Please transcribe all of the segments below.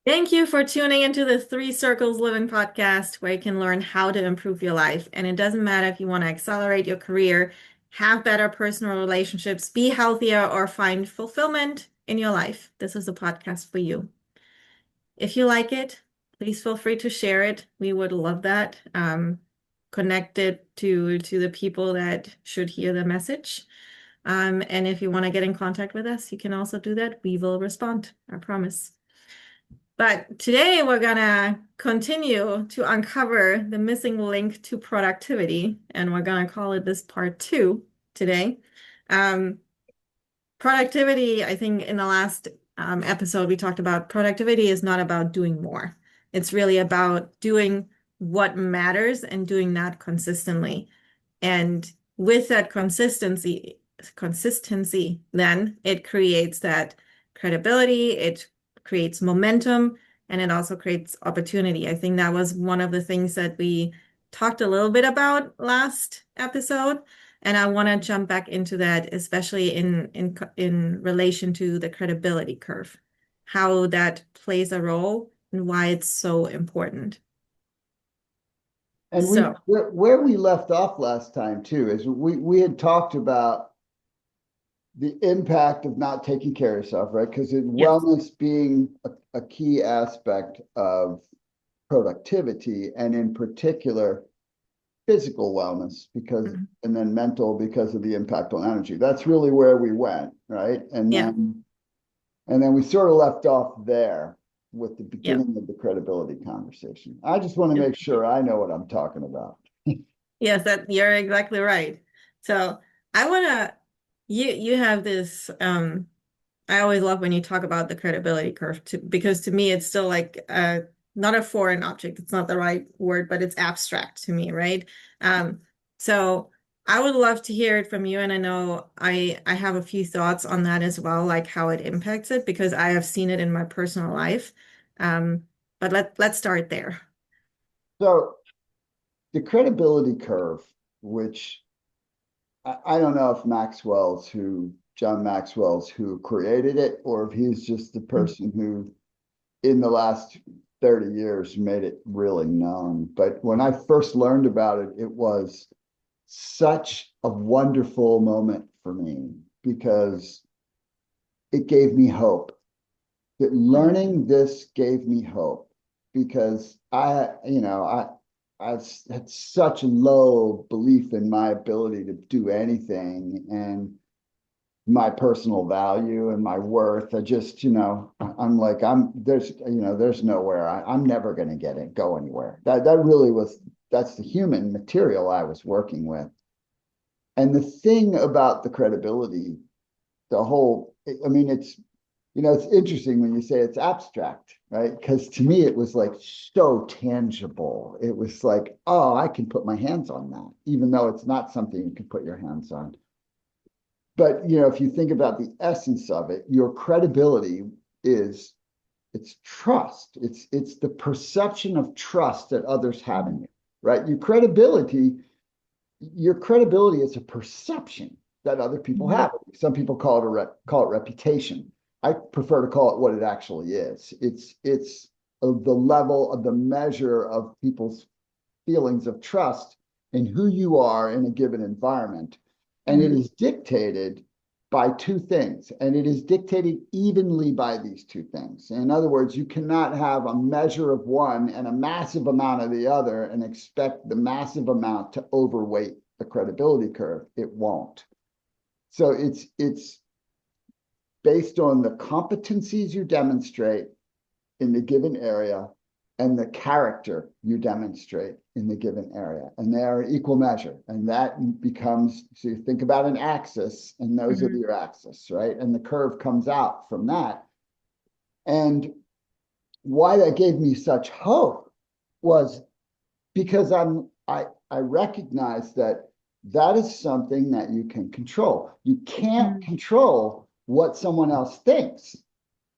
Thank you for tuning into the Three Circles Living podcast, where you can learn how to improve your life. And it doesn't matter if you want to accelerate your career, have better personal relationships, be healthier, or find fulfillment in your life. This is a podcast for you. If you like it, please feel free to share it. We would love that. Connect it to the people that should hear the message. And if you want to get in contact with us, you can also do that. We will respond, I promise. But today we're gonna continue to uncover the missing link to productivity, and we're gonna call it this part two today. Um, Productivity, I think in the last episode we talked about productivity is not about doing more. It's really about doing what matters and doing that consistently. And with that consistency, then it creates that credibility, it creates momentum, and it also creates opportunity. I think that was one of the things that we talked a little bit about last episode. And I want to jump back into that, especially in relation to the credibility curve, how that plays a role and why it's so important. And So, where we left off last time too is we had talked about the impact of not taking care of yourself, right? Because yes. wellness being a key aspect of productivity, and in particular physical wellness, because Mhm. and then mental because of the impact on energy. That's really where we went, right? Yeah. And then we sort of left off there with the Yeah. beginning of the credibility conversation. I just want to make sure I know what I'm talking about. Yes, that you're exactly right. So I wanna you have this I always love when you talk about the credibility curve too, because to me it's still like not a foreign object. It's not the right word, but it's abstract to me, right? Um so I would love to hear it from you, and I know I have a few thoughts on that as well, like how it impacts it, because I have seen it in my personal life. But let's start there. So the credibility curve, which I don't know if John Maxwell's who created it, or if he's just the person who in the last 30 years made it really known. But when I first learned about it, it was such a wonderful moment for me because it gave me hope. That Mhm. learning this gave me hope because I had such a low belief in my ability to do anything and my personal value and my worth. I just, I'm like, there's nowhere. I'm never going to get it, go anywhere. That really was, that's the human material I was working with. And the thing about the credibility, I mean, it's interesting when you say it's abstract, right? Because to me, it was like so tangible. It was like, oh, I can put my hands on that, even though it's not something you can put your hands on. But if you think about the essence of it, your credibility is it's trust. It's the perception of trust that others have in you, right? Your credibility is a perception that other people Mhm. have. Some people call it reputation. I prefer to call it what it actually is. It's of the level of the measure of people's feelings of trust in who you are in a given environment. And it Mhm. is dictated by two things, and it is dictated evenly by these two things. In other words, you cannot have a measure of one and a massive amount of the other and expect the massive amount to overweight the credibility curve. It won't. So it's based on the competencies you demonstrate in the given area and the character you demonstrate in the given area. And they are equal measure. And that becomes, so you think about an axis, and those are Mhm. your axis, right? And the curve comes out from that. And why that gave me such hope was because I recognize that that is something that you can control. You can't Mhm. control what someone else thinks,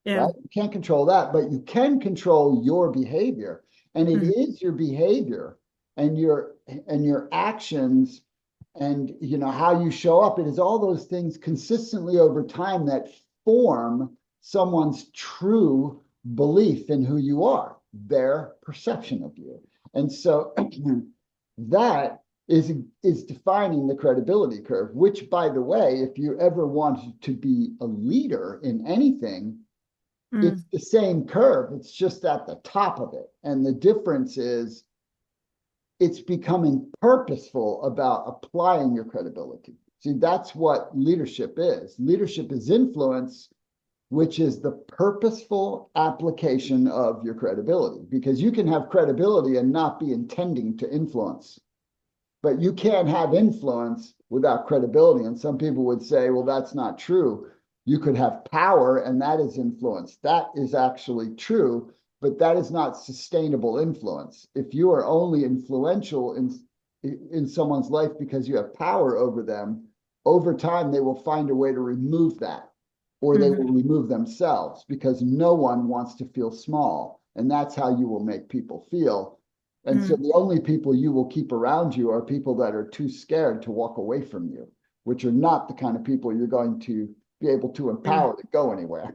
Yeah. right? You can't control that, but you can control your behavior. And it Mhm. is your behavior and your actions and how you show up. It is all those things consistently over time that form someone's true belief in who you are, their perception of you. And so that is defining the credibility curve, which, by the way, if you ever want to be a leader in anything, it's Mm, the same curve. It's just at the top of it. And the difference is it's becoming purposeful about applying your credibility. See, that's what leadership is. Leadership is influence, which is the purposeful application of your credibility, because you can have credibility and not be intending to influence, but you can't have influence without credibility. And some people would say, well, that's not true. You could have power and that is influence. That is actually true, but that is not sustainable influence. If you are only influential in someone's life because you have power over them, over time they will find a way to remove that, or they will mhm, remove themselves, because no one wants to feel small. And that's how you will make people feel. And so mm, the only people you will keep around you are people that are too scared to walk away from you, which are not the kind of people you're going to be able to yeah, empower to go anywhere.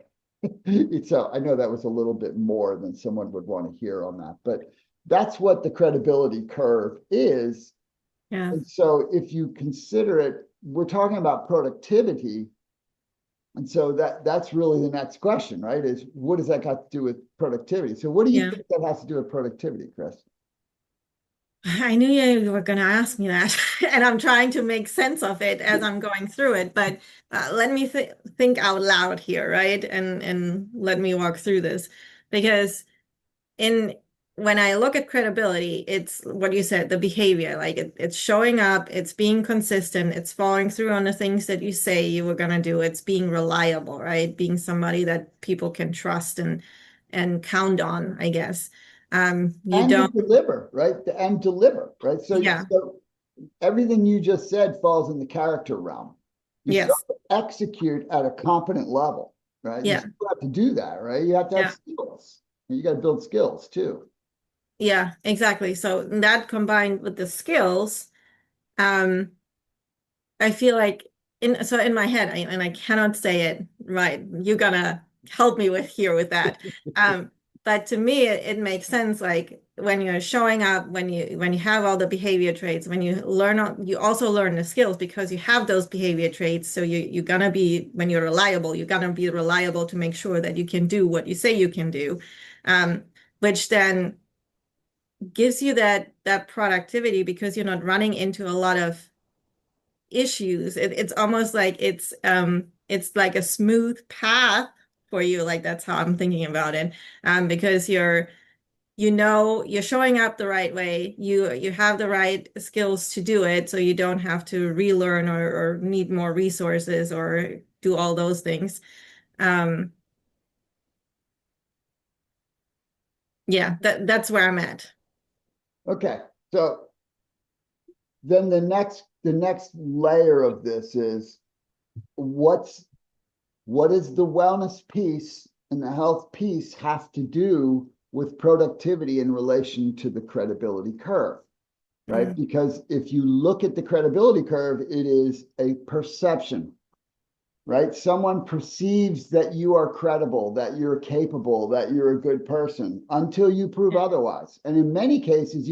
So I know that was a little bit more than someone would want to hear on that, but that's what the credibility curve is. yeah, And so if you consider it, we're talking about productivity. And so that's really the next question, right? Is what does that got to do with productivity? So what do you yeah. think that has to do with productivity, Chris? I knew you were going to ask me that, and I'm trying to make sense of it as I'm going through it. But let me th think out loud here, right? And let me walk through this, because in when I look at credibility, it's what you said, the behavior, like it's showing up, it's being consistent, it's following through on the things that you say you were gonna do, it's being reliable, right? Being somebody that people can trust and count on, I guess. You And to don't, deliver, right? And deliver, right? yeah, So everything you just said falls in the character realm. You still yes, have to execute at a competent level, right? You yeah, still have to do that, right? You have to have yeah, skills. You got to build skills too. yeah, exactly. So that combined with the skills, um, I feel like in my head, and I cannot say it right. You're gonna help me with here with that. Um, but to me, it makes sense. Like when you're showing up, when you have all the behavior traits, when you you also learn the skills because you have those behavior traits. So you're gonna be when you're reliable, you're gonna be reliable to make sure that you can do what you say you can do, um, which then gives you that productivity because you're not running into a lot of issues. It's almost like it's like a smooth path for you. Like that's how I'm thinking about it. Because you're showing up the right way. You have the right skills to do it, so you don't have to relearn or need more resources or do all those things. Um, yeah, that's where I'm at. Okay. So then the next layer of this is what's what does the wellness piece and the health piece have to do with productivity in relation to the credibility curve, right? Mm, Because if you look at the credibility curve, it is a perception, right? Someone perceives that you are credible, that you're capable, that you're a good person until you prove otherwise. And in many cases,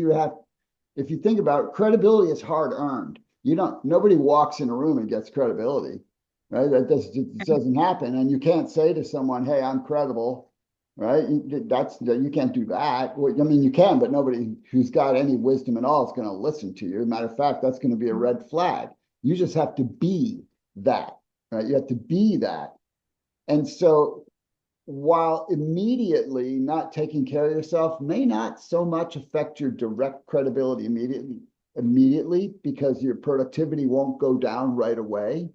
if you think about it, credibility is hard earned. Nobody walks in a room and gets credibility, right? It doesn't happen. And you can't say to someone, hey, I'm credible, right? You can't do that. Well, I mean, you can, but nobody who's got any wisdom at all is going to listen to you. Matter of fact, that's going to be a red flag. You just have to be that, right? You have to be that. And so while immediately not taking care of yourself may not so much affect your direct credibility immediately because your productivity won't go down right away,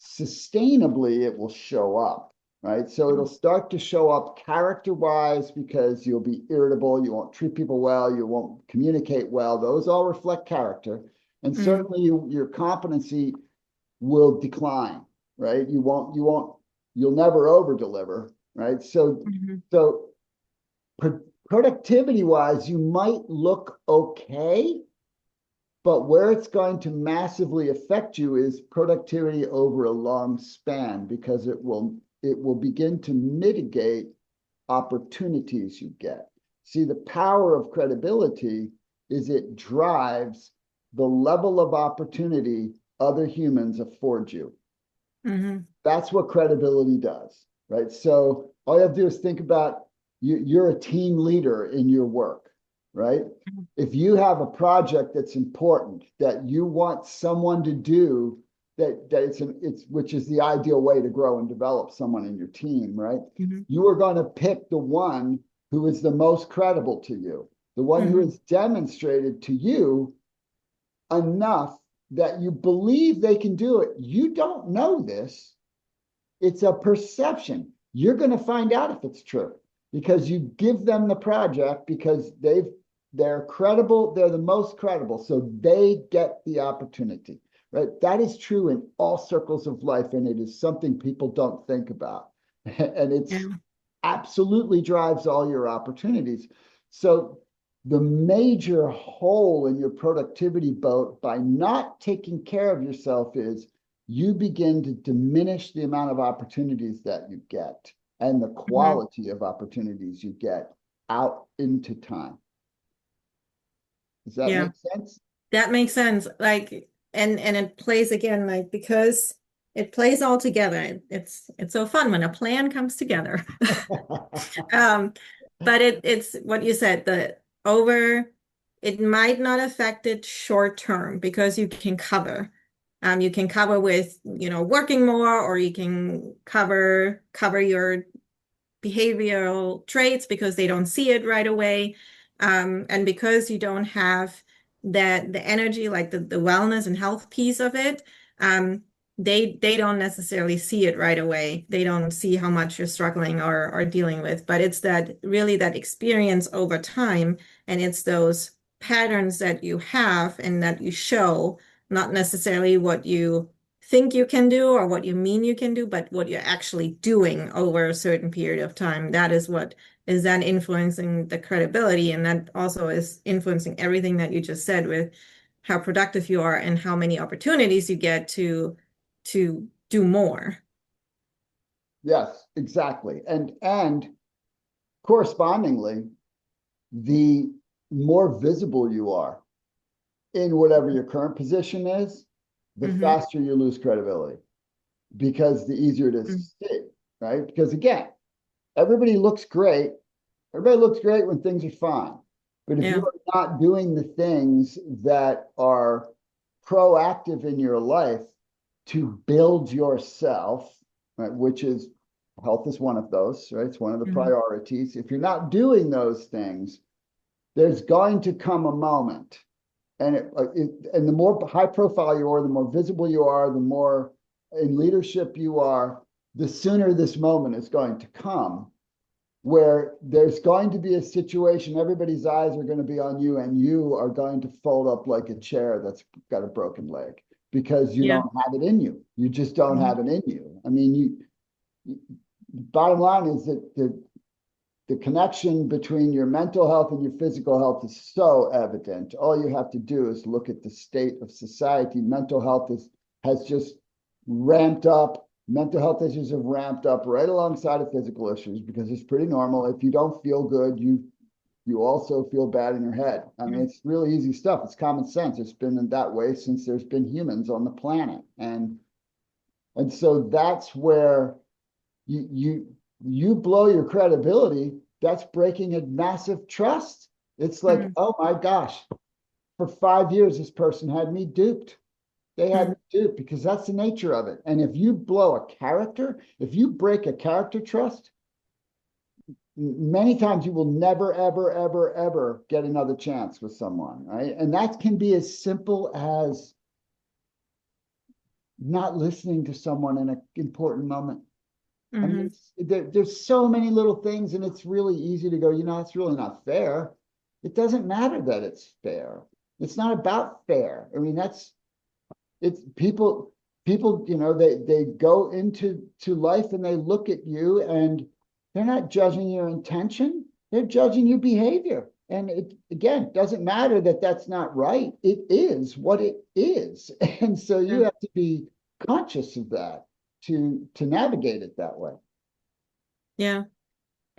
sustainably it will show up, right? So it'll start to show up character wise because you'll be irritable, you won't treat people well, you won't communicate well. Those all reflect character. And mm, certainly your competency will decline, right? You'll never over deliver, right? mhm, So productivity wise, you might look okay, but where it's going to massively affect you is productivity over a long span because it will begin to mitigate opportunities you get. See, the power of credibility is it drives the level of opportunity other humans afford you. Hmm. That's what credibility does, right? So all you have to do is think about you're a team leader in your work, right? If you have a project that's important that you want someone to do that it's which is the ideal way to grow and develop someone in your team, right? Hmm. You are going to pick the one who is the most credible to you, the one who Hmm. has demonstrated to you enough that you believe they can do it. You don't know this, it's a perception. You're going to find out if it's true because you give them the project because they're credible, they're the most credible, so they get the opportunity. Right? That is true in all circles of life, and it is something people don't think about. And it's Yeah. absolutely drives all your opportunities. So the major hole in your productivity boat by not taking care of yourself is you begin to diminish the amount of opportunities that you get and the Hmm. quality of opportunities you get out into time. Does that Yeah. make sense? That makes sense. Like, and it plays again, like because it plays all together. It's so fun when a plan comes together. Um, but it's what you said, the over, it might not affect it short term because you can cover. You can cover with, working more, or you can cover your behavioral traits because they don't see it right away. And because you don't have the energy, like the wellness and health piece of it, they don't necessarily see it right away. They don't see how much you're struggling or dealing with. But it's that really that experience over time, and it's those patterns that you have and that you show, not necessarily what you think you can do or what you mean you can do, but what you're actually doing over a certain period of time. That is what is then influencing the credibility. And that also is influencing everything that you just said with how productive you are and how many opportunities you get to do more. Yes, exactly. And correspondingly, the more visible you are in whatever your current position is, the Hmm. faster you lose credibility because the easier it is to see, right? Because again, everybody looks great. Everybody looks great when things are fine. But if you Yeah. are not doing the things that are proactive in your life to build yourself, right, which is health is one of those, right? It's one of the Hmm. priorities. If you're not doing those things, there's going to come a moment and the more high profile you are, the more visible you are, the more in leadership you are, the sooner this moment is going to come where there's going to be a situation, everybody's eyes are going to be on you, and you are going to fold up like a chair that's got a broken leg because you Yeah. don't have it in you. You just don't Hmm. have it in you. I mean, bottom line is that the connection between your mental health and your physical health is so evident. All you have to do is look at the state of society. Mental health has just ramped up. Mental health issues have ramped up right alongside of physical issues because it's pretty normal. If you don't feel good, you also feel bad in your head. I mean, it's really easy stuff. It's common sense. It's been in that way since there's been humans on the planet. And so that's where you blow your credibility, that's breaking a massive trust. It's like, Hmm. oh my gosh, for 5 years, this person had me duped. They had Hmm. me duped because that's the nature of it. And if you blow a character, if you break a character trust, many times you will never, ever, ever, ever get another chance with someone, right? And that can be as simple as not listening to someone in an important moment. I mean, Hmm. there's so many little things, and it's really easy to go, it's really not fair. It doesn't matter that it's fair. It's not about fair. I mean, it's people, they go into life and they look at you and they're not judging your intention. They're judging your behavior. And it, again, doesn't matter that that's not right. It is what it is. And so you Yeah. have to be conscious of that to navigate it that way. Yeah.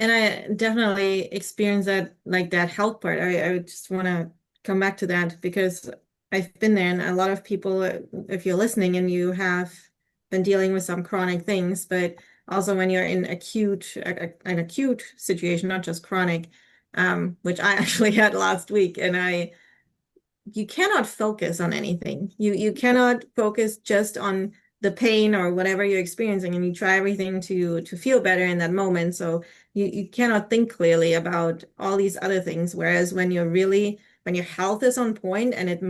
And I definitely experienced that, like that health part. I just want to come back to that because I've been there, and a lot of people, if you're listening and you have been dealing with some chronic things, but also when you're in an acute situation, not just chronic, which I actually had last week, and you cannot focus on anything. You cannot focus just on the pain or whatever you're experiencing, and you try everything to feel better in that moment. So you cannot think clearly about all these other things. Whereas when your health is on point, and it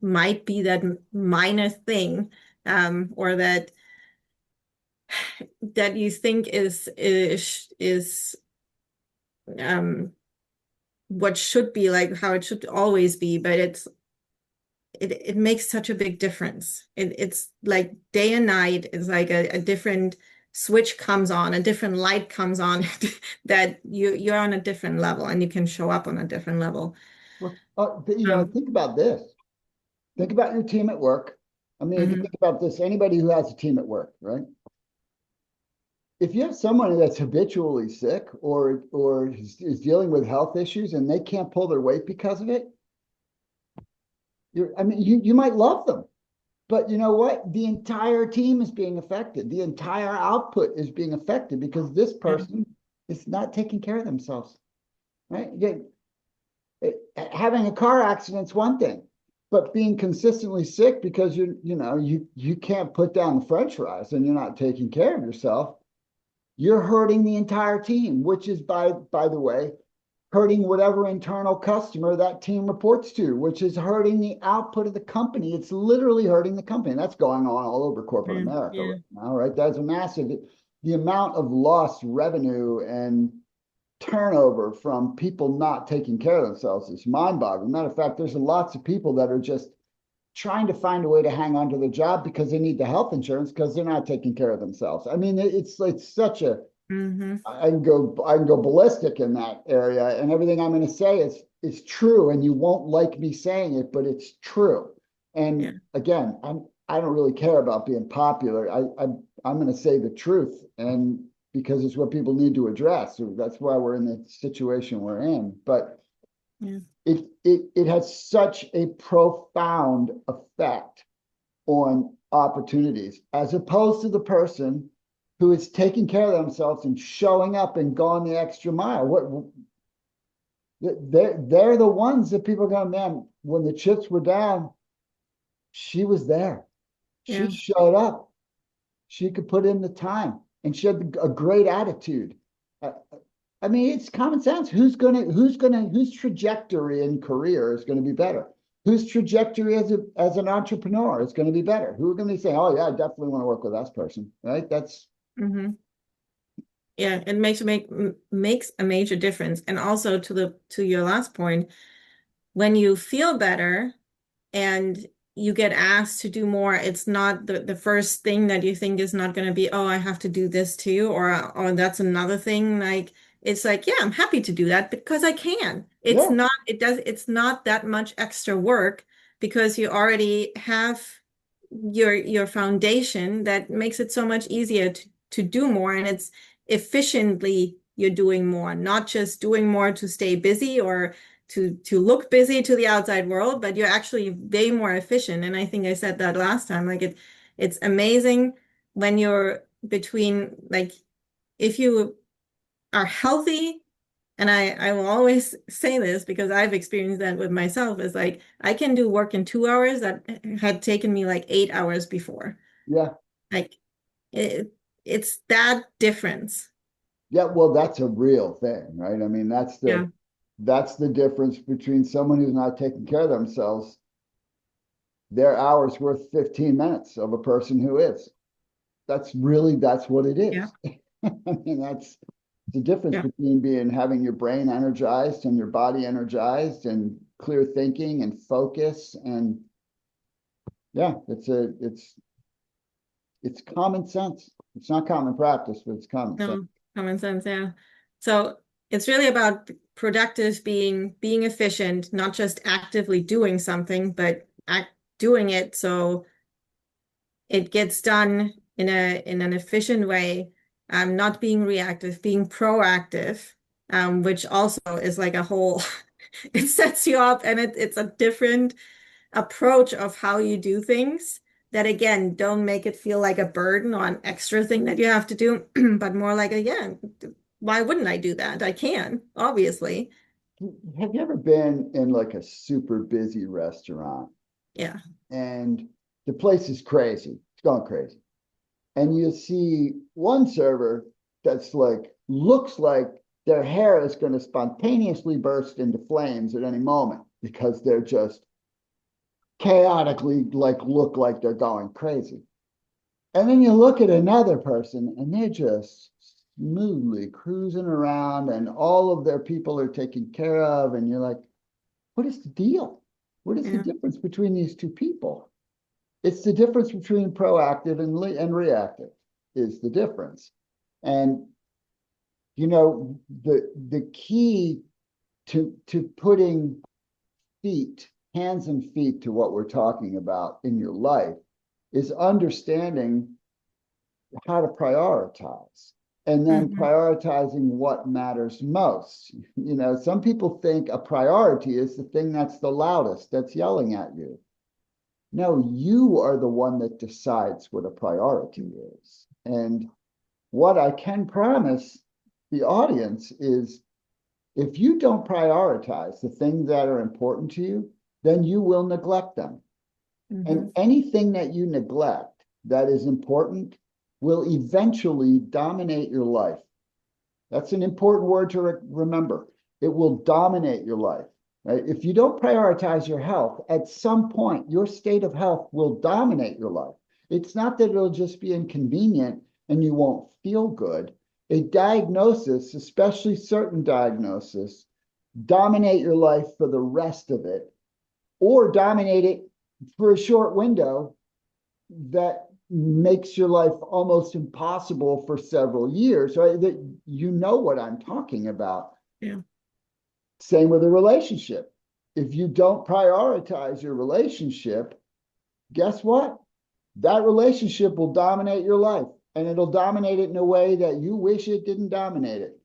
might be that minor thing, or that you think is um what should be, like how it should always be, but it makes such a big difference. It's like day and night. It's like a different switch comes on, a different light comes on, that you're on a different level and you can show up on a different level. Well, Um, think about this. Think about your team at work. I mean, if you mhm, think about this, anybody who has a team at work, right? If you have someone that's habitually sick or is dealing with health issues and they can't pull their weight because of it, I mean, you might love them, but you know what? The entire team is being affected. The entire output is being affected because this yeah, person is not taking care of themselves, right? Having a car accident's one thing, but being consistently sick because you can't put down the French fries and you're not taking care of yourself, you're hurting the entire team, which is by the way, hurting whatever internal customer that team reports to, which is hurting the output of the company. It's literally hurting the company. That's going on all over corporate yeah, America yeah, right now, right? That's a massive, the amount of lost revenue and turnover from people not taking care of themselves is mind-boggling. Matter of fact, there's lots of people that are just trying to find a way to hang on to their job because they need the health insurance because they're not taking care of themselves. I mean, it's such a hmm I can go ballistic in that area, and everything I'm going to say is true, and you won't like me saying it, but it's true. yeah, And again, I don't really care about being popular. I'm going to say the truth, and because it's what people need to address. So that's why we're in the situation we're in. But yeah, it has such a profound effect on opportunities, as opposed to the person who is taking care of themselves and showing up and going the extra mile. They're the ones that people go, man, when the chips were down, she was there. She yeah. showed up. She could put in the time and she had a great attitude. Uh, I mean, it's common sense. Whose trajectory in career is going to be better? Whose trajectory as an entrepreneur is going to be better? Who are going to be saying, "Oh yeah, I definitely want to work with that person," right? That's hmm Yeah, it makes a major difference. And also to your last point, when you feel better and you get asked to do more, it's not the first thing that you think is not going to be, oh, I have to do this too, or that's another thing. Like it's like, yeah, I'm happy to do that because I can. yeah, It's not that much extra work because you already have your foundation that makes it so much easier to do more, and it's efficiently you're doing more, not just doing more to stay busy or to look busy to the outside world, but you're actually way more efficient. And I think I said that last time. Like it's amazing when you're between, like, if you are healthy, and I will always say this because I've experienced that with myself, is like I can do work in 2 hours that had taken me like 8 hours before. yeah, Like it's that difference. yeah. Well, that's a real thing, right? I mean, Yeah. that's the difference between someone who's not taking care of themselves. Their hour's worth 15 minutes of a person who is. That's what it Yeah. is. I mean, that's the difference Yeah. between having your brain energized and your body energized and clear thinking and focus. And yeah, it's common sense. It's not common practice, but it's common sense. No, common sense, yeah. So it's really about productive being efficient, not just actively doing something, but doing it so it gets done in an efficient way. Not being reactive, being proactive, which also is like a whole, it sets you up and it's a different approach of how you do things that again don't make it feel like a burden or an extra thing that you have to do, but more like a yeah, why wouldn't I do that? I can, obviously. Have you ever been in like a super busy restaurant Yeah. and the place is crazy? It's going crazy. And you see one server that's like, looks like their hair is going to spontaneously burst into flames at any moment because they're just chaotically like look like they're going crazy. And then you look at another person and they're just smoothly cruising around and all of their people are taken care of. And you're like, what is the deal? What is the Yeah. difference between these two people? It's the difference between proactive and reactive is the difference. And you know, the key to putting feet, hands and feet to what we're talking about in your life is understanding how to prioritize and then Hmm. prioritizing what matters most. You know, some people think a priority is the thing that's the loudest, that's yelling at you. No, you are the one that decides what a priority is. And what I can promise the audience is if you don't prioritize the things that are important to you, then you will neglect them. And Hmm. anything that you neglect that is important will eventually dominate your life. That's an important word to remember. It will dominate your life. Right? If you don't prioritize your health, at some point, your state of health will dominate your life. It's not that it'll just be inconvenient and you won't feel good. A diagnosis, especially certain diagnosis, dominate your life for the rest of it, or dominate it for a short window that makes your life almost impossible for several years, right? That you know what I'm talking about. Yeah. Same with a relationship. If you don't prioritize your relationship, guess what? That relationship will dominate your life and it'll dominate it in a way that you wish it didn't dominate it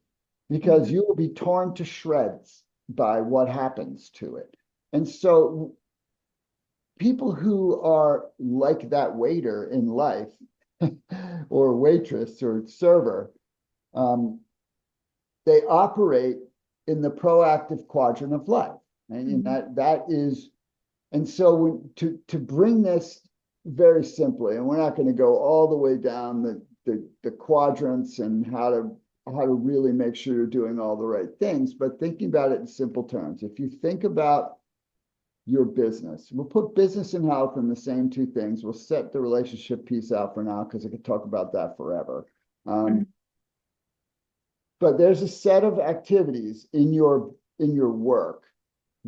because Hmm. you will be torn to shreds by what happens to it. And so people who are like that waiter in life or waitress or server, um, they operate in the proactive quadrant of life. And Hmm. that is, and so to bring this very simply, and we're not going to go all the way down the quadrants and how to really make sure you're doing all the right things, but thinking about it in simple terms. If you think about your business. We'll put business and health in the same two things. We'll set the relationship piece out for now because I could talk about that forever. Hmm. But there's a set of activities in your work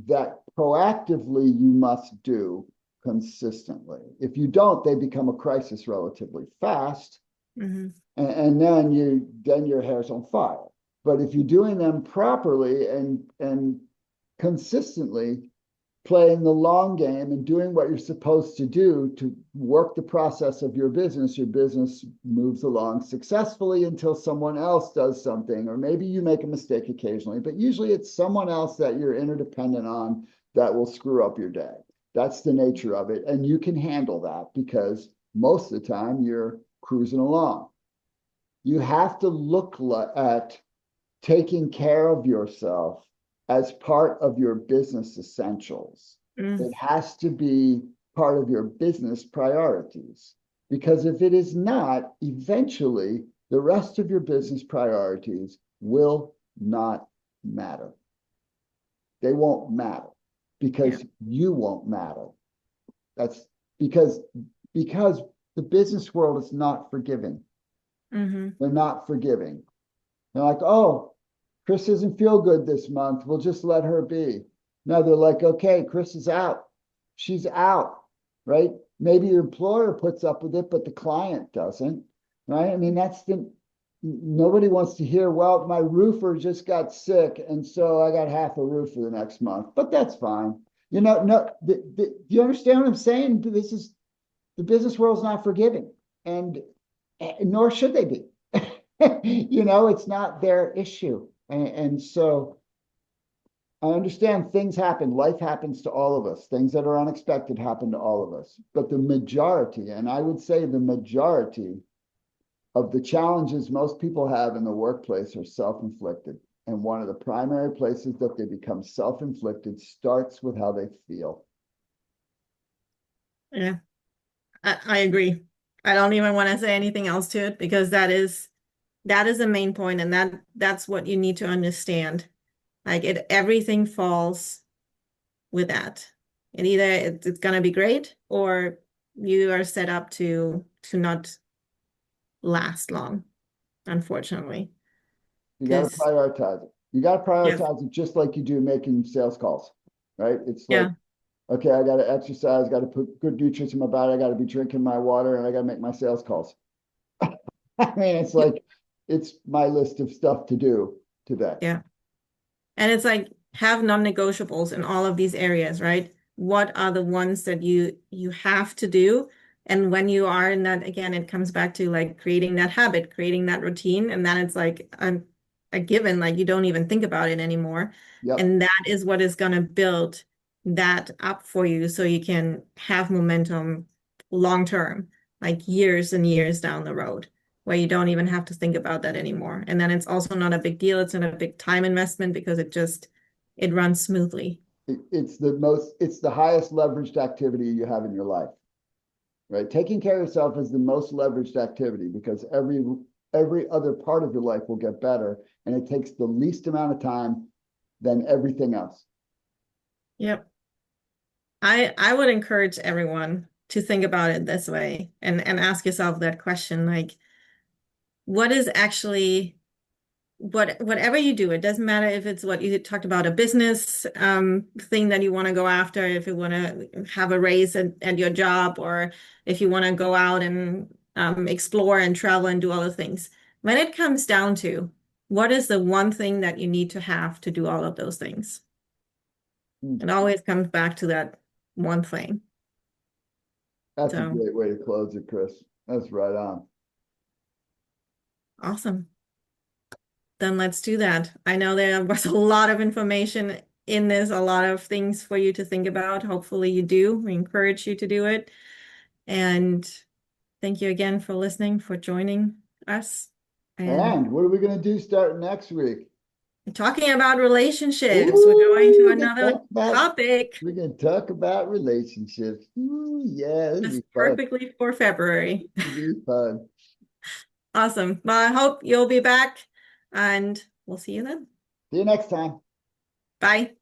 that proactively you must do consistently. If you don't, they become a crisis relatively fast, Hmm. and then your hair's on fire. But if you're doing them properly and consistently, playing the long game and doing what you're supposed to do to work the process of your business moves along successfully until someone else does something, or maybe you make a mistake occasionally, but usually it's someone else that you're interdependent on that will screw up your day. That's the nature of it. And you can handle that because most of the time you're cruising along. You have to look at taking care of yourself as part of your business essentials. Hmm. It has to be part of your business priorities. Because if it is not, eventually the rest of your business priorities will not matter. They won't matter Yeah. because you won't matter. That's because because the business world is not forgiving. Hmm. They're not forgiving. They're like, oh, Chris doesn't feel good this month. We'll just let her be. No, they're like, okay, Chris is out. She's out, right? Maybe your employer puts up with it, but the client doesn't, right? I mean, nobody wants to hear, well, my roofer just got sick, and so I got half a roof for the next month, but that's fine. You know, no, do you understand what I'm saying? This is the business world's not forgiving, and nor should they be. It's not their issue. And so I understand things happen. Life happens to all of us. Things that are unexpected happen to all of us. But the majority, and I would say the majority of the challenges most people have in the workplace are self-inflicted. And one of the primary places that they become self-inflicted starts with how they feel. Yeah, I agree. I don't even want to say anything else to it because that is the main point, and that's what you need to understand. Like everything falls with that. It's gonna be great or you are set up to not last long, unfortunately. You got to Because prioritize it. You got to yes, prioritize it just like you do making sales calls, right? It's like, yeah, okay, I got to exercise, got to put good nutrients in my body, I got to be drinking my water, and I got to make my sales calls. I mean, it's yeah, like, it's my list of stuff to do today. yeah. And it's like have non-negotiables in all of these areas, right? What are the ones that you have to do? And when you are in that, again, it comes back to like creating that habit, creating that routine, and then it's like a given, like you don't even think about it anymore. Yep. And that is what is going to build that up for you so you can have momentum long term, like years and years down the road where you don't even have to think about that anymore. And then it's also not a big deal. It's not a big time investment because it runs smoothly. It's the highest leveraged activity you have in your life, right? Taking care of yourself is the most leveraged activity because every other part of your life will get better, and it takes the least amount of time than everything else. Yep. I would encourage everyone to think about it this way and ask yourself that question, like, what is actually whatever you do, it doesn't matter if it's what you talked about, a business thing that you want to go after, if you want to have a raise at your job, or if you want to go out and explore and travel and do all the things. When it comes down to what is the one thing that you need to have to do all of those things? Hmm. It always comes back to that one thing. That's a So great way to close it, Chris. That's right on. awesome. Then let's do that. I know there was a lot of information in this, a lot of things for you to think about. Hopefully you do. We encourage you to do it. And thank you again for listening, for joining us. And And what are we going to do starting next week? talking about relationships, we're going to Ooh, another topic. we can talk about relationships. Ooh, yeah, it'll Just be fun. perfectly for February. It'll be fun. Awesome. Well, I hope you'll be back and we'll see you then. See you next time. Bye.